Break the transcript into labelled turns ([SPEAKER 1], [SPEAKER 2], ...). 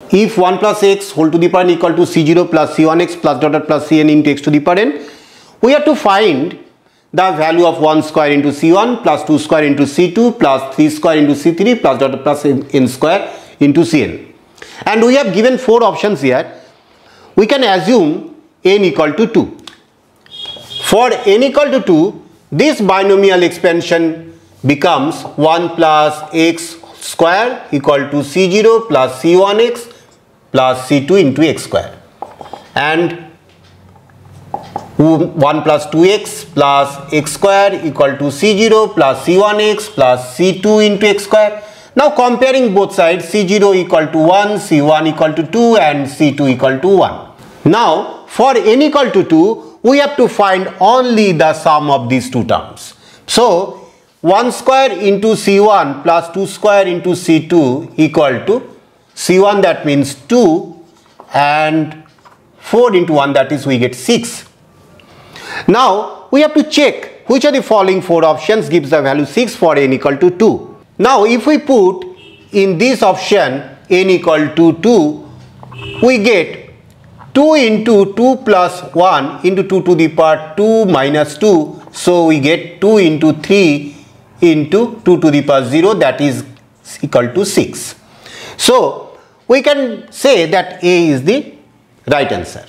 [SPEAKER 1] If 1 plus x whole to the power n equal to c0 plus c1x plus dot dot plus cn into x to the power n, we have to find the value of 1 square into c1 plus 2 square into c2 plus 3 square into c3 plus dot dot plus n square into cn. And we have given 4 options here. We can assume n equal to 2. For n equal to 2, this binomial expansion becomes 1 plus x square equal to c0 plus c1x plus c2 into x square, and 1 plus 2x plus x square equal to c0 plus c1x plus c2 into x square. Now comparing both sides, c0 equal to 1, c1 equal to 2 and c2 equal to 1. Now for n equal to 2, we have to find only the sum of these two terms. So 1 square into c1 plus 2 square into c2 equal to c1, that means 2, and 4 into 1, that is we get 6. Now we have to check which of the following 4 options gives the value 6 for n equal to 2. Now if we put in this option n equal to 2, we get 2 into 2 plus 1 into 2 to the power 2 minus 2. So we get 2 into 3 into 2 to the power 0, that is equal to 6. So we can say that A is the right answer.